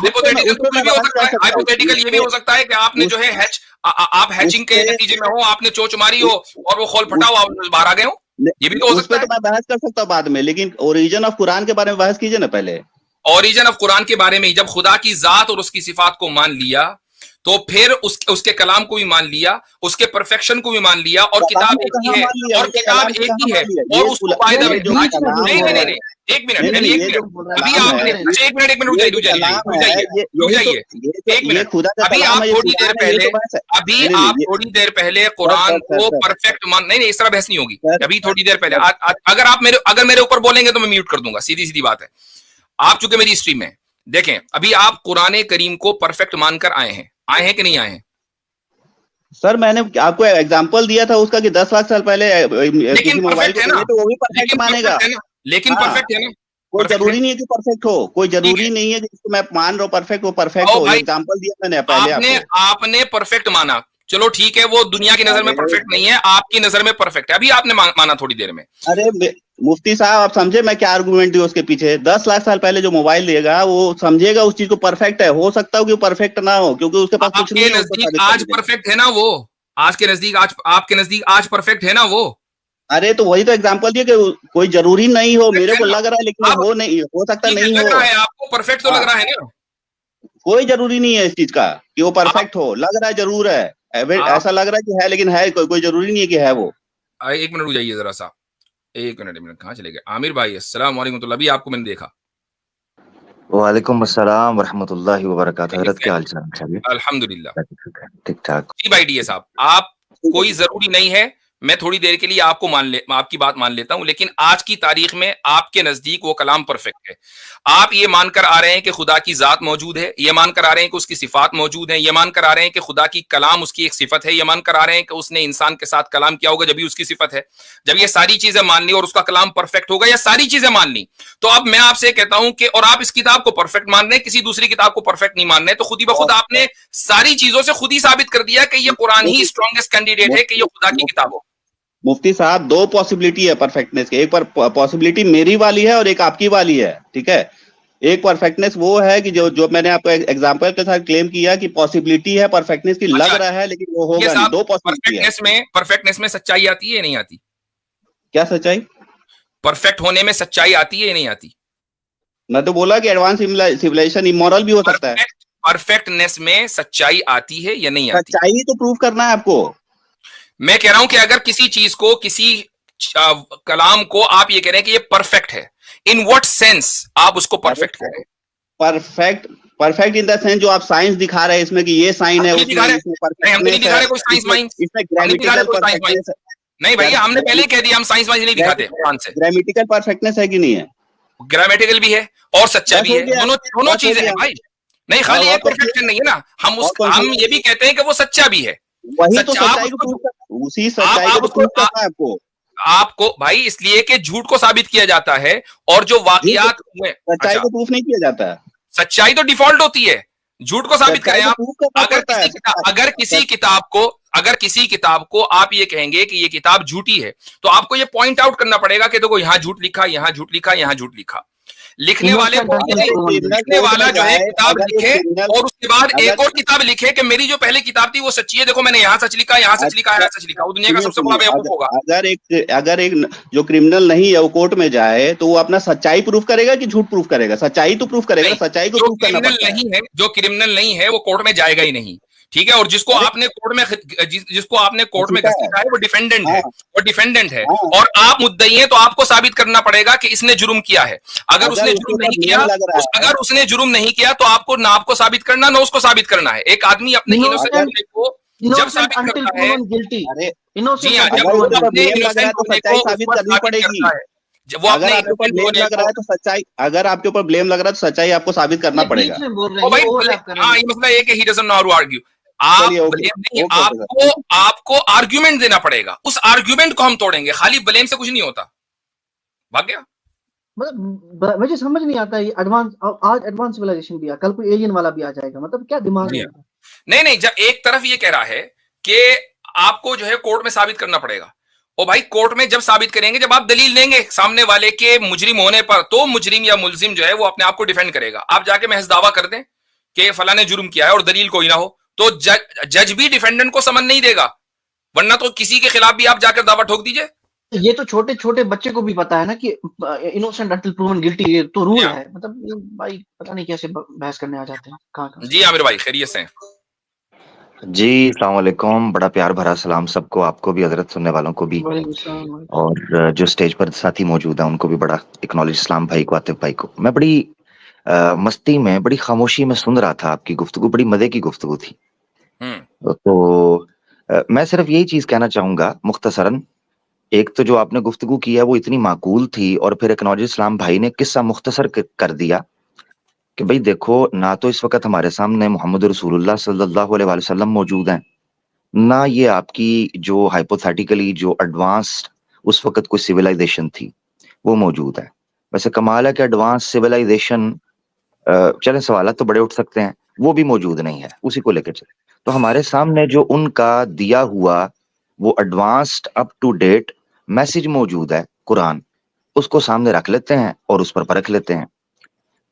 हाइपोथेटिकल ये भी हो सकता है कि आपने जो है आप हैचिंग के नतीजे में हो, आपने चोच मारी हो और वो खोल फटा हो, आप बाहर आ गए हो, ये भी तो हो सकता है। तो मैं बहस कर सकता हूँ बाद में, लेकिन ओरिजिन ऑफ कुरान के बारे में बहस कीजिए ना पहले। ओरिजिन ऑफ कुरान के बारे में जब खुदा की जात और उसकी सिफात को मान लिया, तो फिर उसके कलाम को भी मान लिया, उसके परफेक्शन को भी मान लिया, और किताब एक ही है, और किताब एक ही है, और उसको नहीं, एक मिनट अभी आपने एक मिनट रुक जाइए, एक मिनट। अभी आप थोड़ी देर पहले कुरान को परफेक्ट मान, नहीं इस तरह बहस नहीं होगी। अभी थोड़ी देर पहले अगर मेरे ऊपर बोलेंगे तो मैं म्यूट कर दूंगा, सीधी बात है। आप चूंकि मेरी स्ट्रीम में देखें, अभी आप कुरान करीम को परफेक्ट मानकर आए हैं कि नहीं आए हैं? सर मैंने आपको एग्जांपल दिया था उसका कि 10 लाख साल पहले किसी मोबाइल को तो वो भी परफेक्ट मानेगा, लेकिन परफेक्ट है ना। कोई जरूरी नहीं है कि परफेक्ट हो, कोई जरूरी नहीं है कि जिसको मैं मान रहा हूँ परफेक्ट, वो परफेक्ट हो। एग्जांपल दिया मैंने पहले, आपने परफेक्ट माना, चलो ठीक है, वो दुनिया की नजर में परफेक्ट नहीं है, आपकी नजर में परफेक्ट है, अभी आपने माना थोड़ी देर में। अरे मुफ्ती साहब आप समझे मैं क्या आर्गुमेंट दिया उसके पीछे? 10 लाख साल पहले जो मोबाइल देगा वो समझेगा उस चीज को परफेक्ट है, हो सकता है कि वो परफेक्ट ना हो, क्योंकि उसके पास कुछ नहीं है। आज परफेक्ट है ना वो, आज के नजदीक आपके नजदीक आज परफेक्ट है ना वो। अरे तो वही तो एग्जांपल दिया कि कोई जरूरी नहीं हो, मेरे को लग रहा है, लेकिन वो नहीं हो सकता, नहीं हो। आपको परफेक्ट तो लग रहा है ना? कोई जरूरी नहीं है इस चीज का कि वो परफेक्ट हो, लग रहा है जरूर है, ऐसा लग रहा है कि है, लेकिन है कोई जरूरी नहीं है कि है वो। एक मिनट रुक जाइए जरा सा, एक मिनट कहाँ चले गए? आमिर भाई अस्सलाम वालेकुम, अभी आपको मैंने देखा। वालेकुम अस्सलाम वरहमतुल्लाहि वबरकातुहू। हजरत क्या हाल चाल है? अल्हम्दुलिल्लाह ठीक ठाक। जी भाई डीए साहब, आप कोई जरूरी नहीं है, मैं थोड़ी देर के लिए आपकी बात मान लेता हूं, लेकिन आज की तारीख में आपके नजदीक वो कलाम परफेक्ट है। आप ये मानकर आ रहे हैं कि खुदा की जात मौजूद है, ये मानकर आ रहे हैं कि उसकी सिफात मौजूद है, ये मानकर आ रहे हैं कि खुदा की कलाम उसकी एक सिफत है, ये मानकर आ रहे हैं कि उसने इंसान के साथ कलाम किया होगा जब भी उसकी सिफत है। जब ये सारी चीजें मान ली और उसका कलाम परफेक्ट होगा, या सारी चीजें मान ली, तो अब मैं आपसे कहता हूं कि और आप इस किताब को परफेक्ट मान रहे हैं, किसी दूसरी किताब को परफेक्ट नहीं मान रहे, तो खुद ही बखुद आपने सारी चीजों से खुद ही साबित कर दिया कि ये कुरान ही स्ट्रॉन्गेस्ट कैंडिडेट है कि ये खुदा की किताब हो। मुफ्ती साहब, दो पॉसिबिलिटी है परफेक्टनेस के। एक पॉसिबिलिटी मेरी वाली है और एक आपकी वाली है, ठीक है। एक परफेक्टनेस वो है कि जो मैंने आपको एग्जांपल के साथ क्लेम किया कि पॉसिबिलिटी है परफेक्टनेस की, लग रहा है लेकिन वो होगा नहीं। दो पॉसिबिलिटी है। परफेक्टनेस में सच्चाई आती है या नहीं आती? क्या सच्चाई? परफेक्ट होने में सच्चाई आती है या नहीं आती? मैं तो बोला कि एडवांस सिविलाइजेशन इमोरल भी हो सकता है। परफेक्टनेस में सच्चाई आती है या नहीं आती? सच्चाई तो प्रूव करना है आपको। मैं कह रहा हूं कि अगर किसी चीज को, किसी कलाम को आप ये कह रहे हैं कि ये परफेक्ट है, इन व्हाट सेंस आप उसको परफेक्ट कह रहे हैं? परफेक्ट इन द सेंस जो आप साइंस दिखा रहे हैं इसमें कि ये साइन है, नहीं भैया, हमने पहले ही कह दिया हम साइंस वाइज नहीं दिखाते। ग्रामेटिकल परफेक्टनेस है कि नहीं है? ग्रामेटिकल भी है और सच्चा भी है, दोनों चीजें हैं भाई। नहीं, खाली एक परफेक्शन नहीं है ना, हम ये भी कहते हैं कि वो सच्चा भी है। वही तो सच्चाई को प्रूव करना, उसी सच्चाई को प्रूव करना है आपको भाई, इसलिए कि झूठ को साबित किया जाता है और जो वाकयात हुए, सच्चाई को प्रूफ नहीं किया जाता है। सच्चाई तो डिफॉल्ट होती है, झूठ को साबित करें आप। अगर किसी किताब को आप ये कहेंगे कि ये किताब झूठी है, तो आपको ये पॉइंट आउट करना पड़ेगा कि देखो यहाँ झूठ लिखा, यहाँ झूठ लिखा, यहाँ झूठ लिखा। लिखने वाला जो है किताब लिखे और उसके बाद एक और किताब लिखे कि मेरी जो पहले किताब थी वो सच्ची है, देखो मैंने यहाँ सच लिखा, यहाँ सच लिखा, यहाँ सच लिखा। वो दुनिया का सबसे बड़ा बेवकूफ होगा। अगर एक जो क्रिमिनल नहीं है वो कोर्ट में जाए तो वो अपना सच्चाई प्रूफ करेगा कि झूठ प्रूफ करेगा? सच्चाई तो प्रूफ करेगा, सच्चाई को प्रूफ करना पड़ता है। जो क्रिमिनल नहीं है वो कोर्ट में जाएगा ही नहीं, ठीक है। और जिसको आपने कोर्ट में घसीटा है वो डिफेंडेंट है, और आप मुद्दई हैं, तो आपको साबित करना पड़ेगा कि इसने जुर्म किया है। अगर उसने जुर्म नहीं किया तो आपको ना आपको साबित करना, ना उसको साबित करना है। एक आदमी अपने इनोसेंट होने को जब साबित करता है, जी हाँ, जब वो अपने इनोसेंट होने को साबित करता है, जब वो अपने अगर आपके ऊपर ब्लेम लग रहा है तो सच्चाई आपको साबित करना पड़ेगा। हाँ, ये मसला है कि he doesn't know how to argue। आपको आर्ग्यूमेंट देना पड़ेगा, उस आर्ग्यूमेंट को हम तोड़ेंगे, खाली ब्लेम से कुछ नहीं होता। भाग गया। मतलब मुझे समझ नहीं आता है, आज एडवांस सिविलाइजेशन भी आ, कल कोई एलियन वाला भी आ जाएगा, मतलब क्या दिमाग है? नहीं, जब एक तरफ ये कह रहा है कि आपको जो है कोर्ट में साबित करना पड़ेगा, और भाई कोर्ट में जब साबित करेंगे, जब आप दलील देंगे सामने वाले के मुजरिम होने पर, तो मुजरिम या मुलजिम जो है वो अपने आप को डिफेंड करेगा। आप जाके महज दावा कर दें कि फला ने जुर्म किया है और दलील कोई ना हो, तो जज भी डिफेंडेंट को समन नहीं देगा, वरना तो किसी के खिलाफ भी आप जाकर दावा ठोक दीजिए। ये तो छोटे छोटे बच्चे को भी पता है ना कि इनोसेंट अंटिल प्रूवन गिल्टी, ये तो रूल है। मतलब भाई पता नहीं कैसे बहस करने आ जाते हैं कहाँ। जी आमिर भाई, खैरियत से? जी अस्सलाम वालेकुम, बड़ा प्यार भरा सलाम सबको, आपको भी, हजरत सुनने वालों को भी, और जो स्टेज पर साथी मौजूद है उनको भी बड़ा एक्नॉलेज, इस्लाम भाई को, आतिफ भाई को। मैं बड़ी मस्ती में, बड़ी खामोशी में सुन रहा था आपकी गुफ्तगू, बड़ी मजे की गुफ्तगू थी। तो मैं सिर्फ यही चीज कहना चाहूंगा मुख्तसरन, एक तो जो आपने गुफ्तगू की है वो इतनी माकूल थी, और फिर एक्नॉलेज इस्लाम भाई ने किस्सा मुख्तसर कर दिया कि भाई देखो, ना तो इस वक्त हमारे सामने मोहम्मद रसूलुल्लाह सल्लल्लाहु अलैहि वसल्लम मौजूद हैं, ना ये आपकी जो हाइपोथेटिकली जो एडवांस्ड उस वक्त कोई सिविलाइजेशन थी वो मौजूद है। वैसे कमाल है कि एडवांस सिविलाइजेशन, चले सवाल तो बड़े उठ सकते हैं, वो भी मौजूद नहीं है, उसी को लेकर चले। तो हमारे सामने जो उनका दिया हुआ वो advanced up to date message मौजूद है, कुरान, उसको सामने रख लेते हैं और उस पर परख लेते हैं।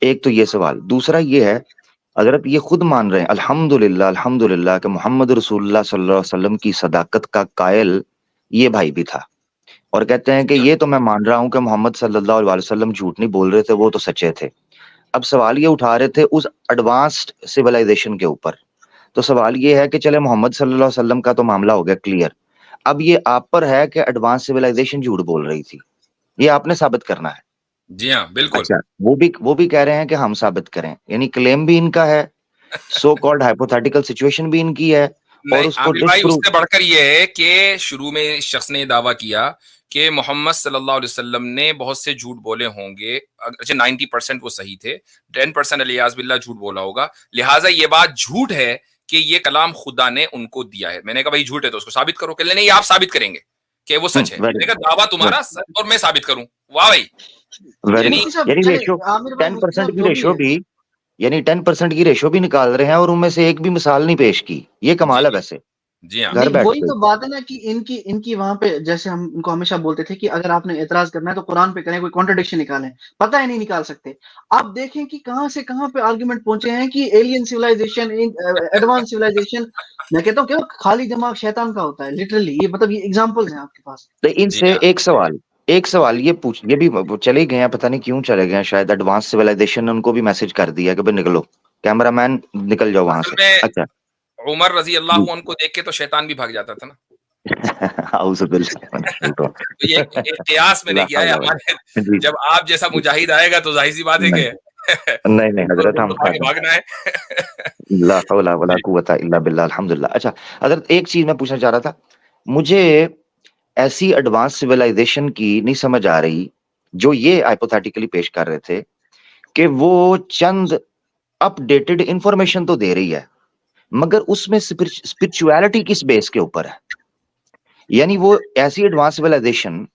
एक तो ये सवाल। दूसरा ये है, अगर आप ये खुद मान रहे हैं अल्हम्दुलिल्लाह कि मोहम्मद रसूलुल्लाह सल्लल्लाहु अलैहि वसल्लम की सदाकत का कायल ये भाई भी था, और कहते हैं कि ये तो मैं मान रहा हूं कि मोहम्मद सल्लल्लाहु अलैहि वसल्लम झूठ नहीं बोल रहे थे, वो तो सच्चे थे। अब सवाल ये उठा रहे थे उस एडवांस्ड सिविलाइजेशन के ऊपर, तो सवाल ये है कि चले मोहम्मद सल्लल्लाहु अलैहि वसल्लम का तो मामला हो गया क्लियर, अब ये आप पर है कि एडवांस सिविलाइजेशन झूठ बोल रही थी, ये आपने साबित करना है। जी हाँ बिल्कुल। अच्छा, वो भी कह रहे हैं कि हम साबित करें, यानी क्लेम भी इनका है, सो कॉल्ड हाइपोथेटिकल सिचुएशन भी इनकी है, और उसको भाई उससे बढ़कर ये है कि शुरू में इस शख्स ने दावा किया कि मोहम्मद सल्लल्लाहु अलैहि वसल्लम ने बहुत से झूठ बोले होंगे, अच्छा 90% वो सही थे, 10% अलियाज़ बिल्लाह झूठ बोला होगा, लिहाजा ये बात झूठ है कि ये कलाम खुदा ने उनको दिया है। मैंने कहा भाई झूठ है तो उसको साबित करो, कहने नहीं आप साबित करेंगे कि वो सच है। मैंने कहा दावा तुम्हारा सच और मैं साबित करूं। वाह भाई, यानी रेशो 10% की रेशो भी, यानी 10% की रेशो भी निकाल रहे हैं और उनमें से एक भी मिसाल नहीं पेश की, ये कमाल है वैसे। जी हाँ, घर बैठ वही के। तो बात है ना कि इनकी वहां पे, जैसे हम इनको हमेशा बोलते थे कि अगर आपने एतराज करना है तो कुरान पे करें, कोई कॉन्ट्रडिक्शन निकालें, पता ही नहीं निकाल सकते। आप देखें कि कहां से कहां पे आर्गुमेंट पहुंचे हैं कि एलियन सिविलाइजेशन, एडवांस सिविलाइजेशन। मैं कहता हूँ क्यों खाली दिमाग शैतान का होता है, लिटरली। ये मतलब ये एग्जांपल्स हैं आपके पास। तो इनसे एक सवाल ये भी चले गए हैं, पता नहीं क्यों चले गए हैं, शायद एडवांस सिविलाइजेशन ने उनको भी मैसेज कर दिया कि भाई निकलो, कैमरामैन निकल जाओ वहां से। अच्छा, उमर रजी अल्लाह अन्हु को देख के तो शैतान भी भाग जाता था ना। तो ये इतिहास मैंने किया है हमारे, जब आप जैसा मुजाहिद आएगा तो जाहिर सी बात है कि नहीं हजरत, हम भागना है। ला हौला वला कुव्वता इल्ला बिल्लाह, अल्हम्दुलिल्लाह। अच्छा हजरत, एक चीज मैं पूछना चाह रहा था, मुझे ऐसी एडवांस सिविलाइजेशन की नहीं समझ आ रही जो ये हाइपोथेटिकली पेश कर रहे थे कि वो चंद अपडेटेड इंफॉर्मेशन तो दे रही है, मगर उसमें स्पिरिचुअलिटी किस बेस के ऊपर है? यानी वो ऐसी एडवांस सिविलाइजेशन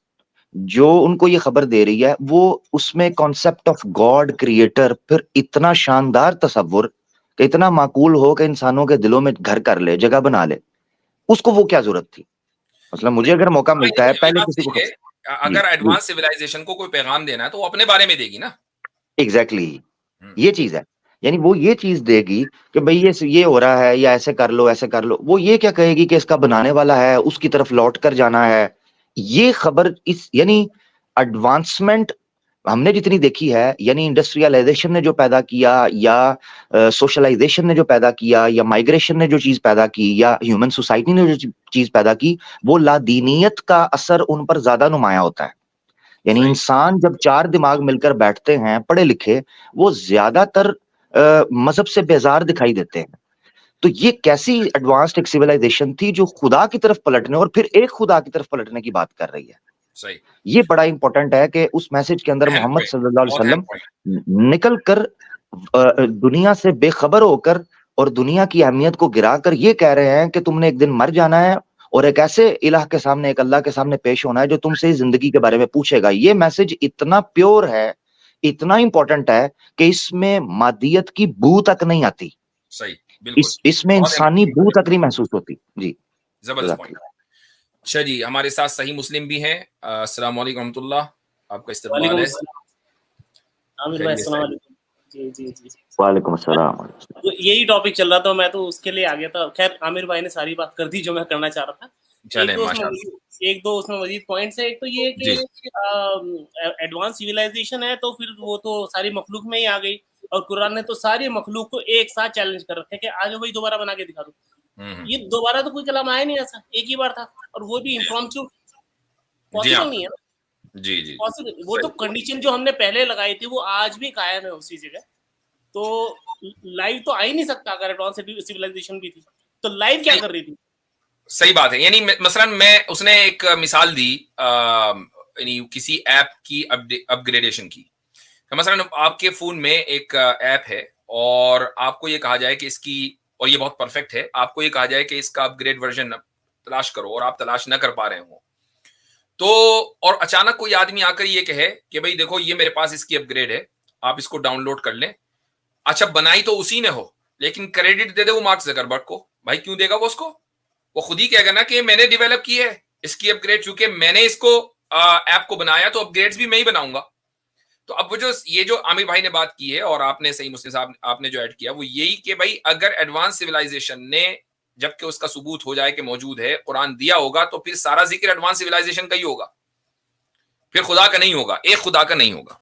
जो उनको ये खबर दे रही है, वो उसमें कॉन्सेप्ट ऑफ गॉड क्रिएटर, फिर इतना शानदार तसव्वुर कि इतना माकूल हो कि इंसानों के दिलों में घर कर ले, जगह बना ले, उसको वो क्या जरूरत थी? मतलब मुझे अगर मौका मिलता है पहले किसी को अगर एडवांस सिविलाइजेशन को कोई पैगाम देना है तो वो अपने बारे में देगी ना। एग्जैक्टली ये चीज है। यानी वो ये चीज देगी कि भाई ये हो रहा है, या ऐसे कर लो ऐसे कर लो। वो ये क्या कहेगी कि इसका बनाने वाला है, उसकी तरफ लौट कर जाना है। ये खबर इस यानी एडवांसमेंट हमने जितनी देखी है, यानी इंडस्ट्रियलाइजेशन ने जो पैदा किया, या सोशलाइजेशन ने जो पैदा किया, या माइग्रेशन ने जो चीज पैदा की, या ह्यूमन सोसाइटी ने जो चीज पैदा की, वो लादीनियत का असर उन पर ज्यादा नुमाया होता है। यानी इंसान जब चार दिमाग मिलकर बैठते हैं पढ़े लिखे, वो ज्यादातर मजहब से बेजार दिखाई देते हैं। तो ये कैसी एडवांस्ड एक सिविलाइजेशन थी जो खुदा की तरफ पलटने और फिर एक खुदा की तरफ पलटने की बात कर रही है? सही। ये बड़ा इंपॉर्टेंट है कि उस मैसेज के अंदर मोहम्मद सल्लल्लाहु अलैहि वसल्लम निकल कर दुनिया से बेखबर होकर और दुनिया की अहमियत को गिराकर ये कह रहे हैं कि तुमने एक दिन मर जाना है और एक ऐसे इलाह के सामने, एक अल्लाह के सामने पेश होना है जो तुमसे जिंदगी के बारे में पूछेगा। ये मैसेज इतना प्योर है, इतना इंपॉर्टेंट है कि इसमें मादियत की बू तक नहीं आती। सही, बिल्कुल। इसमें इंसानी बू तक नहीं महसूस होती। जी, जबरदस्त पॉइंट। अच्छा जी, हमारे साथ सही मुस्लिम भी हैं। अस्सलाम वालेकुम रहमतुल्लाह, आपका इस्तकबाल है। आमिर भाई अस्सलाम वालेकुम। जी जी जी, वालेकुम अस्सलाम। तो यही टॉपिक चल रहा था, मैं तो उसके लिए आ गया था। खैर आमिर भाई ने सारी बात कर दी जो मैं करना चाह रहा था। एक दो उसमें मजीद पॉइंट्स है। एक तो ये कि एडवांस सिविलाइजेशन है तो फिर वो तो सारी मखलूक में ही आ गई, और कुरान ने तो सारी मखलूक को एक साथ चैलेंज कर रखा है कि आज वही दोबारा बना के दिखा दो। ये दोबारा तो कोई कलाम आया नहीं, ऐसा एक ही बार था, और वो भी इम्प्रॉम्प्टू, पॉसिबल नहीं है ना। जी जी, पॉसिबल। वो तो कंडीशन जो हमने पहले लगाई थी वो आज भी कायम है उसी जगह। तो लाइव तो आ ही नहीं सकता अगर एडवांस सिविलाइजेशन भी थी तो लाइव क्या कर रही थी? सही बात है। यानी मसलन मैं उसने एक मिसाल दी यानी किसी ऐप की अपग्रेडेशन की। मसलन आपके फोन में एक ऐप है और आपको ये कहा जाए कि इसकी, और ये बहुत परफेक्ट है, आपको ये कहा जाए कि इसका अपग्रेड वर्जन तलाश करो और आप तलाश ना कर पा रहे हो, तो और अचानक कोई आदमी आकर ये कहे कि भाई देखो ये मेरे पास इसकी अपग्रेड है, आप इसको डाउनलोड कर लें। अच्छा, बनाई तो उसी ने हो, लेकिन क्रेडिट दे दे वो मार्क ज़करबर्ग को। भाई क्यों देगा वो उसको? वो खुद ही कहेगा ना कि मैंने डेवलप की है इसकी अपग्रेड, चूंकि मैंने इसको ऐप को बनाया तो अपग्रेड्स भी मैं ही बनाऊंगा। तो अब वो जो ये जो आमिर भाई ने बात की है और आपने सही मुस्लिम साहब आपने जो ऐड किया वो यही कि भाई अगर एडवांस सिविलाइजेशन ने, जबकि उसका सबूत हो जाए कि मौजूद है, कुरान दिया होगा, तो फिर सारा जिक्र एडवांस सिविलाइजेशन का ही होगा, फिर खुदा का नहीं होगा, एक खुदा का नहीं होगा।